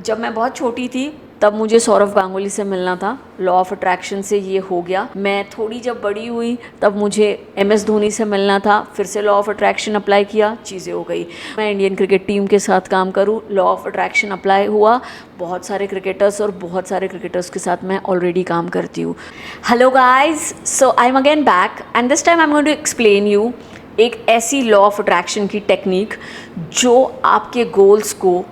जब मैं बहुत छोटी थी तब मुझे सौरव गांगुली से मिलना था। लॉ ऑफ अट्रैक्शन से ये हो गया। मैं थोड़ी जब बड़ी हुई तब मुझे MS धोनी से मिलना था, फिर से लॉ ऑफ अट्रैक्शन अप्लाई किया, चीज़ें हो गई। मैं इंडियन क्रिकेट टीम के साथ काम करूँ, लॉ ऑफ अट्रैक्शन अप्लाई हुआ। बहुत सारे क्रिकेटर्स के साथ मैं ऑलरेडी काम करती हूँ। Hello guys, so I am again back and this time I am going to explain you एक ऐसी लॉ ऑफ अट्रैक्शन की टेक्निक जो आपके गोल्स को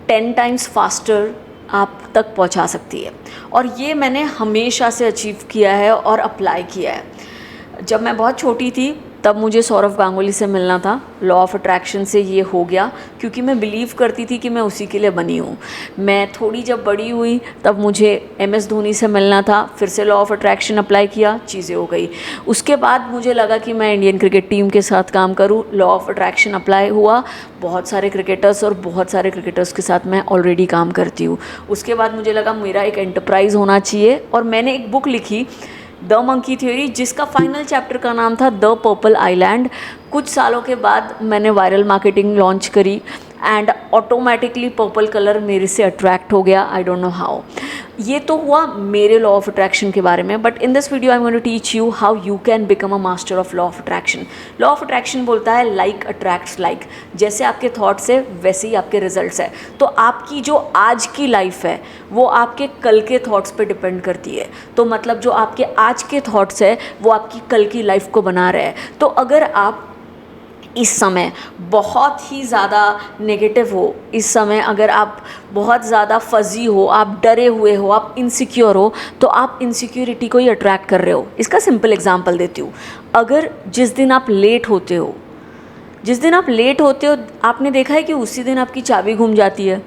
10 टाइम्स फास्टर आप तक पहुंचा सकती है। और ये मैंने हमेशा से अचीव किया है और अप्लाई किया है। जब मैं बहुत छोटी थी तब मुझे सौरव गांगुली से मिलना था। लॉ ऑफ अट्रैक्शन से ये हो गया क्योंकि मैं बिलीव करती थी कि मैं उसी के लिए बनी हूँ। मैं थोड़ी जब बड़ी हुई तब मुझे MS धोनी से मिलना था, फिर से लॉ ऑफ अट्रैक्शन अप्लाई किया, चीज़ें हो गई। उसके बाद मुझे लगा कि मैं इंडियन क्रिकेट टीम के साथ काम करूँ, लॉ ऑफ अट्रैक्शन अप्लाई हुआ। बहुत सारे क्रिकेटर्स के साथ मैं ऑलरेडी काम करती हूँ। उसके बाद मुझे लगा मेरा एक एंटरप्राइज़ होना चाहिए और मैंने एक बुक लिखी, द मंकी थ्योरी, जिसका फाइनल चैप्टर का नाम था द पर्पल आइलैंड। कुछ सालों के बाद मैंने वायरल मार्केटिंग लॉन्च करी एंड ऑटोमेटिकली पर्पल कलर मेरे से अट्रैक्ट हो गया। I don't know how. ये तो हुआ मेरे लॉ ऑफ अट्रैक्शन के बारे में, but in this video I am going to teach you how you can become a master of law of attraction. Law of attraction बोलता है लाइक अट्रैक्ट्स लाइक। जैसे आपके थॉट्स है वैसे ही आपके रिजल्ट्स है। तो आपकी जो आज की लाइफ है वो आपके कल के थॉट्स पे डिपेंड करती है। तो मतलब जो आपके आज के थॉट्स है वो आपकी कल की लाइफ को बना रहे हैं। तो अगर आप इस समय बहुत ही ज़्यादा नेगेटिव हो, इस समय अगर आप बहुत ज़्यादा फजी हो, आप डरे हुए हो, आप इनसिक्योर हो, तो आप इनसिक्योरिटी को ही अट्रैक्ट कर रहे हो। इसका सिंपल एग्जांपल देती हूँ। अगर जिस दिन आप लेट होते हो, आपने देखा है कि उसी दिन आपकी चाबी गुम जाती है,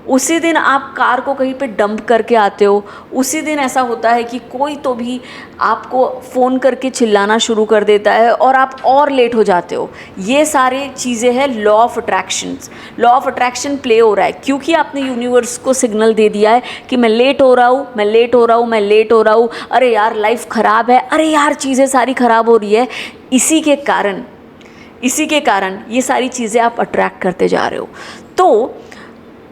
उसी दिन आप कार को कहीं पे डंप करके आते हो, उसी दिन ऐसा होता है कि कोई तो भी आपको फ़ोन करके चिल्लाना शुरू कर देता है और आप और लेट हो जाते हो। ये सारी चीज़ें हैं law of attraction. Law of attraction play हो रहा है क्योंकि आपने यूनिवर्स को सिग्नल दे दिया है कि मैं लेट हो रहा हूँ, अरे यार लाइफ ख़राब है, अरे यार चीज़ें सारी ख़राब हो रही है। इसी के कारण ये सारी चीज़ें आप अट्रैक्ट करते जा रहे हो। तो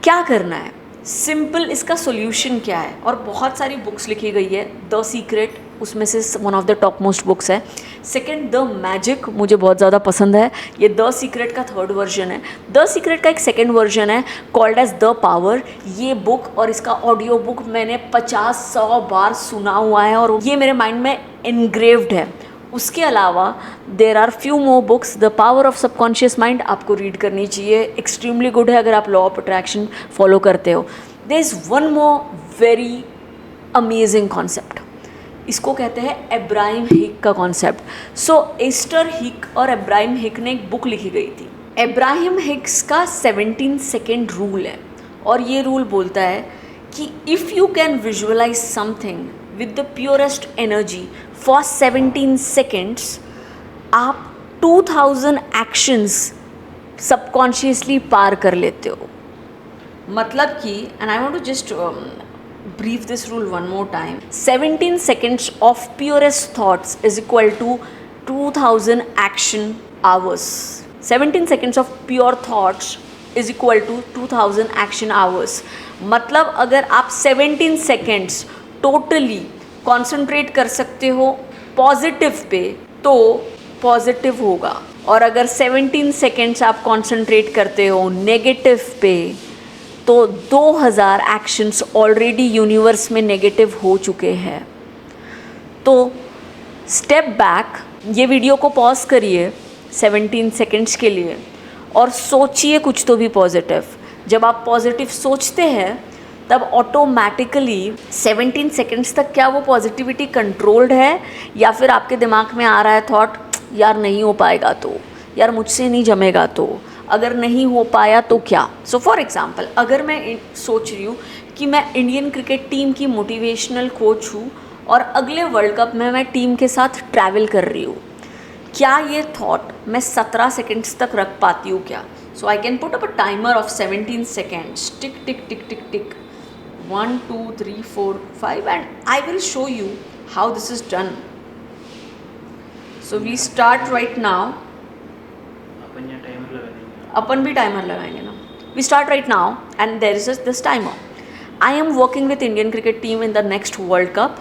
क्या करना है, सिंपल, इसका सॉल्यूशन क्या है। और बहुत सारी बुक्स लिखी गई है। द सीक्रेट उसमें से one of the top most books है। सेकंड द मैजिक मुझे बहुत ज़्यादा पसंद है। ये द सीक्रेट का 3rd वर्जन है। द सीक्रेट का एक 2nd वर्जन है कॉल्ड एज द पावर। ये बुक और इसका ऑडियो बुक मैंने 50-100 बार सुना हुआ है और ये मेरे माइंड में इनग्रेव्ड है। उसके अलावा there are few more books. The power of subconscious mind आपको रीड करनी चाहिए, एक्सट्रीमली गुड है अगर आप लॉ ऑफ अट्रैक्शन फॉलो करते हो। There is one more very amazing concept, इसको कहते हैं अब्राहम हिक का कॉन्सेप्ट। सो एस्टर हिक और अब्राहम हिक ने एक बुक लिखी गई थी। अब्राहम हिक्स का 17 सेकेंड रूल है और ये रूल बोलता है कि if you can visualise something with the purest energy for 17 seconds, आप 2000 एक्शंस सबकॉन्शियसली पार कर लेते हो। मतलब कि, and I want to just brief this rule one more time, 17 seconds of purest thoughts is equal to 2000 action hours. 17 seconds of pure thoughts is equal to 2000 action hours. मतलब अगर आप 17 seconds totally concentrate कर सकते हो positive pay तो positive होगा, और अगर 17 सेकेंड्स आप कॉन्सेंट्रेट करते हो नेगेटिव पे तो 2000 एक्शंस ऑलरेडी यूनिवर्स में नेगेटिव हो चुके हैं। तो स्टेप बैक, ये वीडियो को पॉज करिए 17 सेकेंड्स के लिए और सोचिए कुछ तो भी पॉजिटिव। जब आप पॉजिटिव सोचते हैं तब ऑटोमेटिकली 17 सेकेंड्स तक क्या वो पॉजिटिविटी कंट्रोल्ड है या फिर आपके दिमाग में आ रहा है थॉट, यार नहीं हो पाएगा तो, यार मुझसे नहीं जमेगा तो, अगर नहीं हो पाया तो क्या। सो फॉर एग्ज़ाम्पल, अगर मैं सोच रही हूँ कि मैं इंडियन क्रिकेट टीम की मोटिवेशनल कोच हूँ और अगले वर्ल्ड कप में मैं टीम के साथ ट्रैवल कर रही हूँ, क्या ये थॉट मैं 17 सेकेंड्स तक रख पाती हूँ क्या। So I can put up a timer of 17 seconds, tick tick tick tick tick, 1 2 3 4 5, and I will show you how this is done. So we start right now. अपन भी टाइमर लगाएंगे ना। We start right now and there is this timer. I am working with Indian cricket team in the next world cup.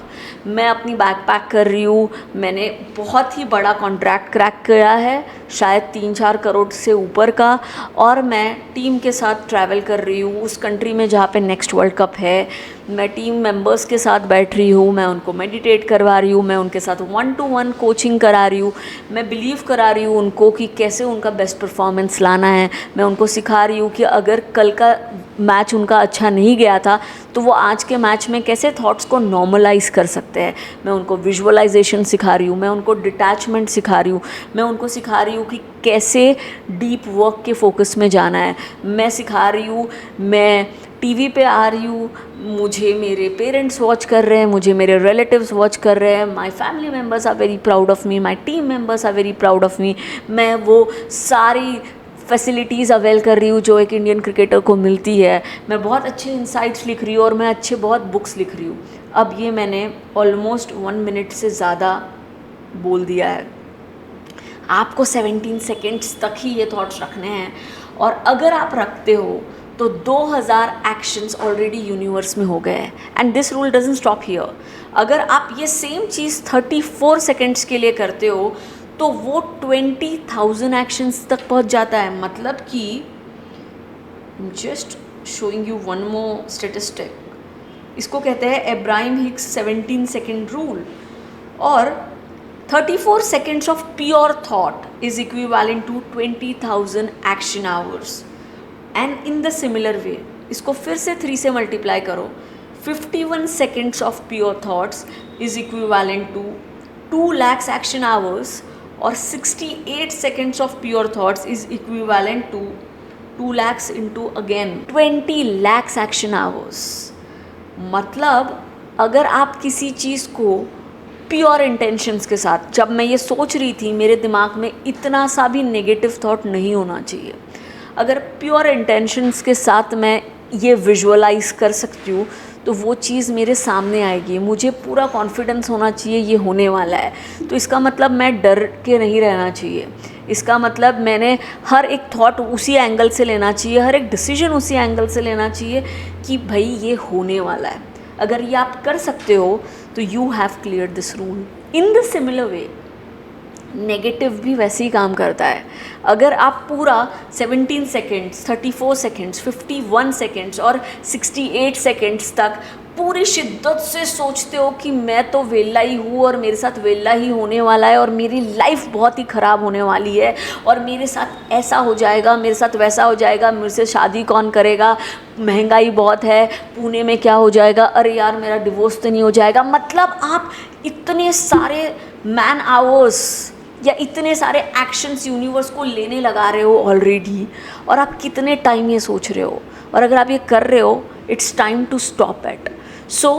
मैं अपनी bag pack कर रही हूँ। मैंने बहुत ही बड़ा कॉन्ट्रैक्ट क्रैक किया है, शायद 3-4 करोड़ से ऊपर का, और मैं टीम के साथ ट्रैवल कर रही हूँ उस कंट्री में जहाँ पे नेक्स्ट वर्ल्ड कप है। मैं टीम मेंबर्स के साथ बैठ रही हूँ, मैं उनको मेडिटेट करवा रही हूँ, मैं उनके साथ 1-to-1 कोचिंग करा रही हूँ, मैं बिलीव करा रही हूँ उनको कि कैसे उनका बेस्ट परफॉर्मेंस लाना है। मैं उनको सिखा रही हूँ कि अगर कल का मैच उनका अच्छा नहीं गया था तो वो आज के मैच में कैसे थॉट्स को नॉर्मलाइज कर सकते हैं। मैं उनको विजुअलाइजेशन सिखा रही हूँ, मैं उनको डिटैचमेंट सिखा रही हूँ, मैं उनको सिखा रही हूँ कि कैसे डीप वर्क के फोकस में जाना है। मैं सिखा रही हूँ, मैं टीवी पे आ रही हूँ, मुझे मेरे पेरेंट्स वॉच कर रहे हैं, मुझे मेरे रिलेटिव्स वॉच कर रहे हैं, my family members are very proud of me, my team members are very proud of me. मैं वो सारी फैसिलिटीज़ अवेल कर रही हूँ जो एक इंडियन क्रिकेटर को मिलती है। मैं बहुत अच्छे इंसाइट्स लिख रही हूँ और मैं बहुत बुक्स लिख रही हूँ। अब ये मैंने ऑलमोस्ट 1 मिनट से ज़्यादा बोल दिया है। आपको 17 सेकेंड्स तक ही ये थॉट्स रखने हैं, और अगर आप रखते हो तो 2000 एक्शंस ऑलरेडी यूनिवर्स में हो गए हैं। And this rule doesn't stop here. अगर आप ये सेम चीज़ 34 सेकेंड्स के लिए करते हो तो वो 20,000 एक्शंस तक पहुंच जाता है। मतलब कि just showing you one more statistic, इसको कहते हैं एब्राहिम हिक्स 17 सेकेंड रूल। और 34 seconds of pure thought is equivalent to 20,000 action hours. And in the similar way, इसको फिर से 3 से मल्टीप्लाई करो, 51 seconds of pure thoughts is equivalent to 2 lakhs action hours, और 68 seconds of pure thoughts is equivalent to 2 lakhs into again 20 lakhs action hours. मतलब अगर आप किसी चीज़ को प्योर इंटेंशंस के साथ, जब मैं ये सोच रही थी मेरे दिमाग में इतना सा भी नेगेटिव थॉट नहीं होना चाहिए, अगर प्योर इंटेंशंस के साथ मैं ये विजुअलाइज कर सकती हूँ तो वो चीज़ मेरे सामने आएगी। मुझे पूरा कॉन्फिडेंस होना चाहिए ये होने वाला है। तो इसका मतलब मैं डर के नहीं रहना चाहिए। इसका मतलब मैंने हर एक थॉट उसी एंगल से लेना चाहिए, हर एक डिसीजन उसी एंगल से लेना चाहिए कि भाई ये होने वाला है। अगर ये आप कर सकते हो तो you have cleared this rule. In the similar way negative भी वैसे ही काम करता है। अगर आप पूरा 17 सेकेंड्स, 34 सेकेंड्स, 51 सेकेंड्स और 68 सेकेंड्स तक पूरी शिद्दत से सोचते हो कि मैं तो वेला ही हूँ और मेरे साथ वेला ही होने वाला है और मेरी लाइफ बहुत ही ख़राब होने वाली है और मेरे साथ ऐसा हो जाएगा, मेरे साथ वैसा हो जाएगा, मेरे से शादी कौन करेगा, महंगाई बहुत है, पुणे में क्या हो जाएगा, अरे यार मेरा डिवोर्स तो नहीं हो जाएगा। मतलब आप इतने सारे मैन आवर्स या इतने सारे एक्शंस यूनिवर्स को लेने लगा रहे हो ऑलरेडी, और आप कितने टाइम ये सोच रहे हो, और अगर आप ये कर रहे हो it's time to stop it. So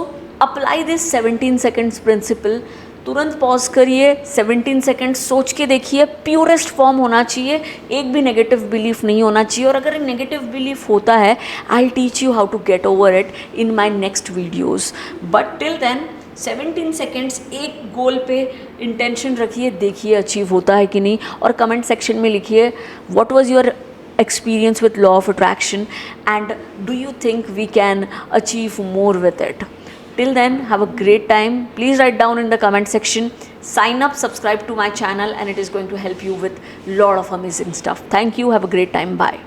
apply this 17 seconds principle. तुरंत पॉज करिए, 17 सेकेंड्स सोच के देखिए, प्योरेस्ट फॉर्म होना चाहिए, एक भी नेगेटिव बिलीफ नहीं होना चाहिए। और अगर नेगेटिव बिलीफ होता है I teach you how to get over it in my next videos. But till then 17 seconds एक गोल पे इंटेंशन रखिए, देखिए अचीव होता है कि नहीं, और कमेंट सेक्शन में लिखिए what was your experience with law of attraction and do you think we can achieve more with it. Till then, have a great time. Please write down in the comment section, sign up, subscribe to my channel, and it is going to help you with lot of amazing stuff. Thank you. Have a great time. Bye.